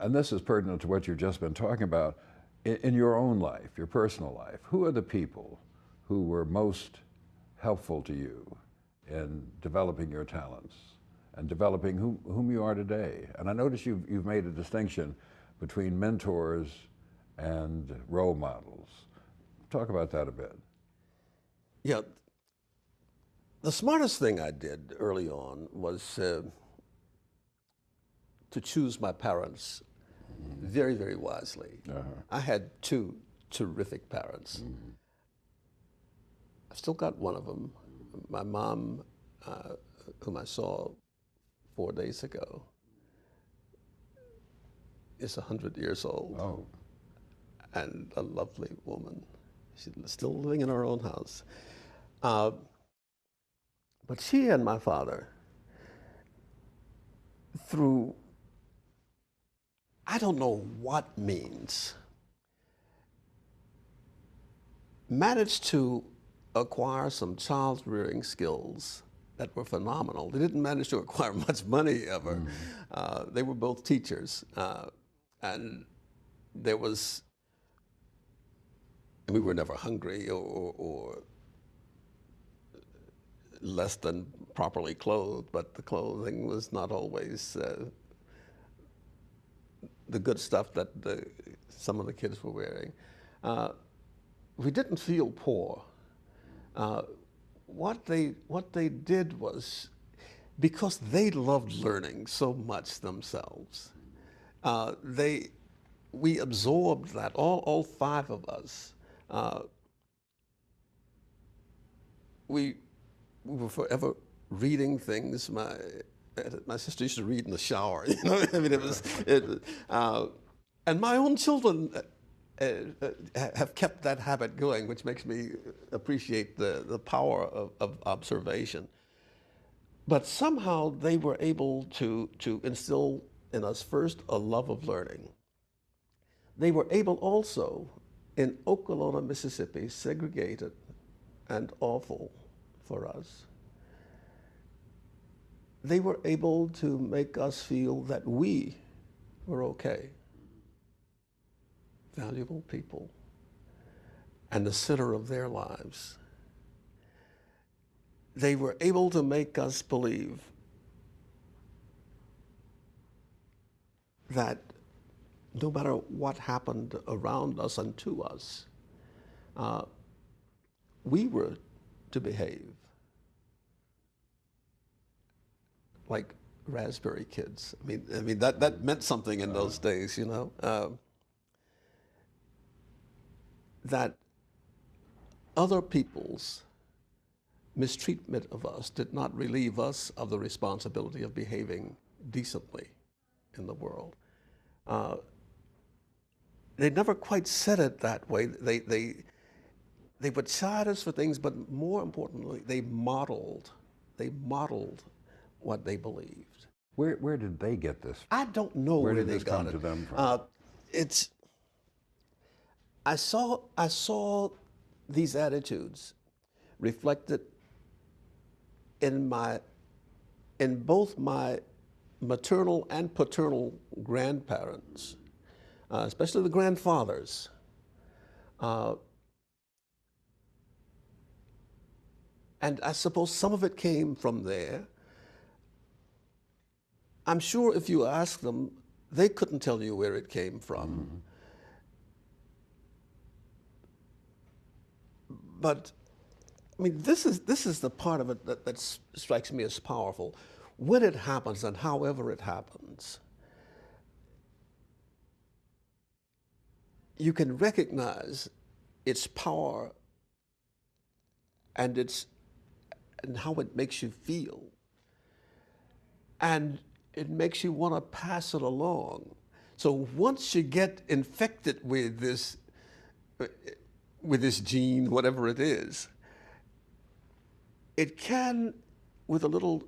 and this is pertinent to what you've just been talking about, in your own life, your personal life, who are the people who were most helpful to you in developing your talents and developing whom you are today? And I notice you've made a distinction between mentors and role models. Talk about that a bit. Yeah, the smartest thing I did early on was to choose my parents very, very wisely. I had two terrific parents. I've still got one of them. My mom, whom I saw 4 days ago, is 100 years old. Oh. And a lovely woman. She's still living in her own house. But she and my father, through, I don't know what means, managed to acquire some child-rearing skills that were phenomenal. They didn't manage to acquire much money ever. They were both teachers. And there was, we were never hungry or less than properly clothed, but the clothing was not always the good stuff that some of the kids were wearing. We didn't feel poor. What they did was, because they loved learning so much themselves, we absorbed that, all five of us. We were forever reading things. My sister used to read in the shower, you know. I mean, and my own children have kept that habit going, which makes me appreciate the power of observation. But somehow they were able to instill in us first a love of learning. They were able also, in Okolona, Mississippi, segregated and awful for us, they were able to make us feel that we were okay, valuable people, and the center of their lives. They were able to make us believe that no matter what happened around us and to us, we were to behave like raspberry kids. I mean that meant something in those days, you know. That other people's mistreatment of us did not relieve us of the responsibility of behaving decently in the world. They never quite said it that way. They would chide us for things, but more importantly, they modeled what they believed. Where did they get this? I don't know where they got it. Where did this come to them from? I saw these attitudes reflected in both my maternal and paternal grandparents, especially the grandfathers. And I suppose some of it came from there. I'm sure if you ask them, they couldn't tell you where it came from. But I mean, this is the part of it that strikes me as powerful. When it happens, and however it happens, you can recognize its power and how it makes you feel. And it makes you want to pass it along. So once you get infected with this gene, whatever it is, it can, with a little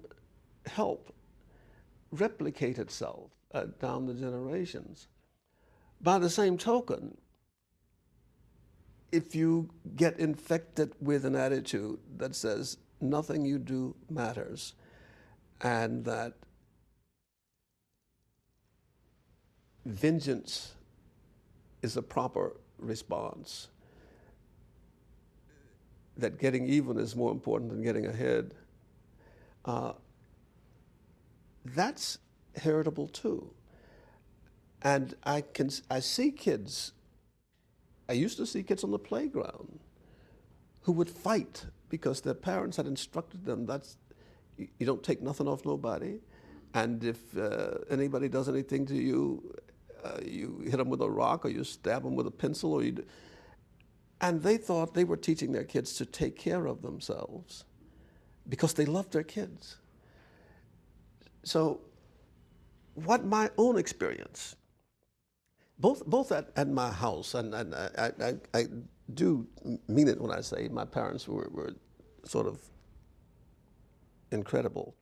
help, replicate itself down the generations. By the same token, if you get infected with an attitude that says nothing you do matters, and that vengeance is a proper response, that getting even is more important than getting ahead, that's heritable too. And I see kids, I used to see kids on the playground who would fight because their parents had instructed them that's, you don't take nothing off nobody, and if anybody does anything to you, you hit them with a rock or you stab them with a pencil, or and they thought they were teaching their kids to take care of themselves because they loved their kids. So what my own experience, both at my house, and I do mean it when I say my parents were sort of incredible.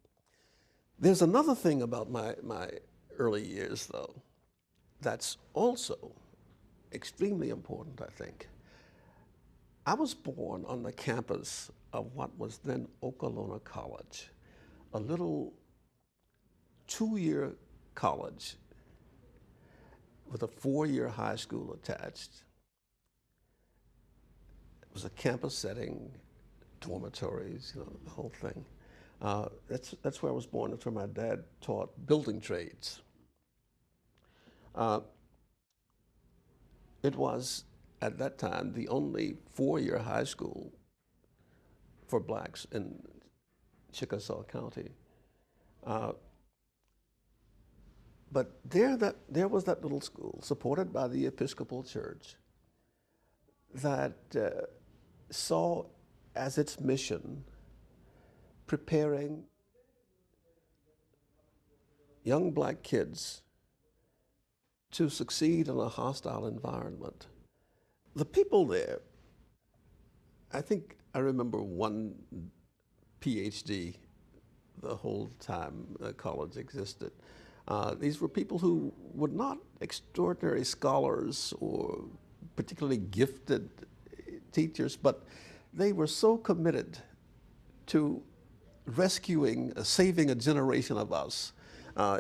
There's another thing about my early years, though, that's also extremely important, I think. I was born on the campus of what was then Okolona College, a little 2-year college with a 4-year high school attached. It was a campus setting, dormitories, the whole thing. That's where I was born. That's where my dad taught building trades. It was, at that time, the only 4-year high school for blacks in Chickasaw County. But there was that little school, supported by the Episcopal Church, that saw as its mission preparing young black kids to succeed in a hostile environment. The people there, I think I remember one PhD the whole time the college existed. These were people who were not extraordinary scholars or particularly gifted teachers, but they were so committed to rescuing, saving a generation of us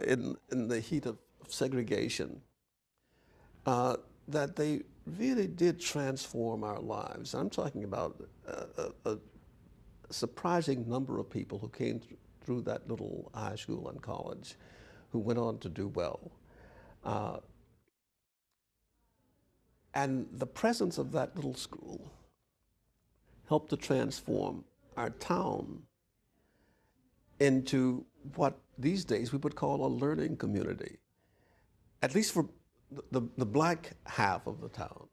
in the heat of segregation, that they really did transform our lives. I'm talking about a surprising number of people who came through that little high school and college who went on to do well. And the presence of that little school helped to transform our town into what these days we would call a learning community, at least for the black half of the town.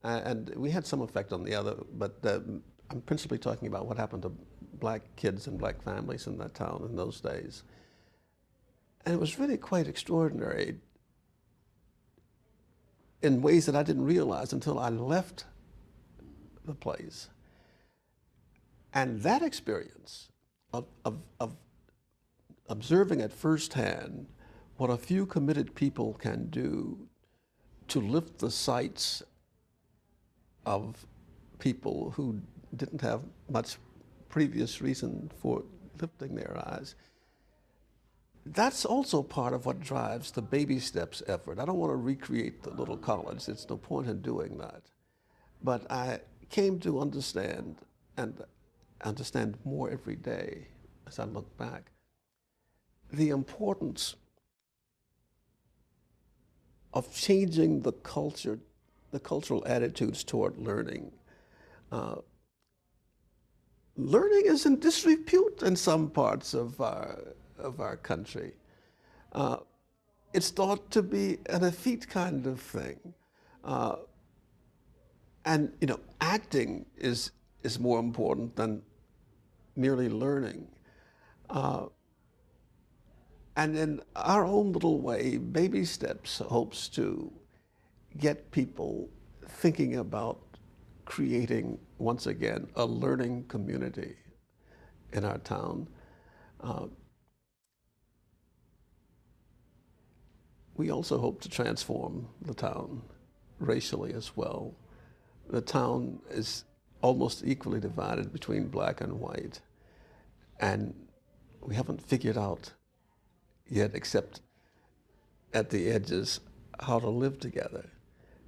And we had some effect on the other, but I'm principally talking about what happened to black kids and black families in that town in those days. And it was really quite extraordinary in ways that I didn't realize until I left the place. And that experience of observing at firsthand what a few committed people can do to lift the sights of people who didn't have much previous reason for lifting their eyes. That's also part of what drives the baby steps effort. I don't want to recreate the little college. There's no point in doing that. But I came to understand, and understand more every day as I look back, the importance of changing the culture, the cultural attitudes toward learning. Learning is in disrepute in some parts of our country. It's thought to be an effete kind of thing. And acting is more important than merely learning. And in our own little way, Baby Steps hopes to get people thinking about creating, once again, a learning community in our town. We also hope to transform the town racially as well. The town is almost equally divided between black and white, and we haven't figured out yet, except at the edges, how to live together.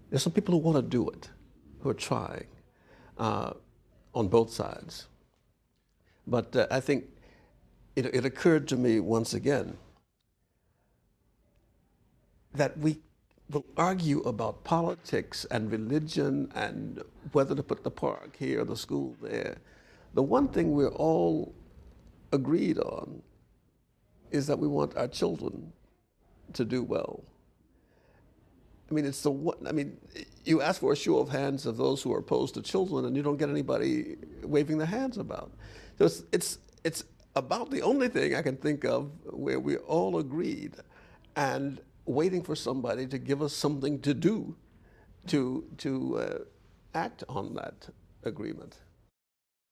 There's some people who want to do it, who are trying on both sides. But I think it occurred to me once again that we will argue about politics and religion and whether to put the park here or the school there. The one thing we're all agreed on is that we want our children to do well. I mean, it's the one. I mean, you ask for a show of hands of those who are opposed to children, and you don't get anybody waving their hands about. So it's about the only thing I can think of where we all agreed, and waiting for somebody to give us something to do, to act on that agreement.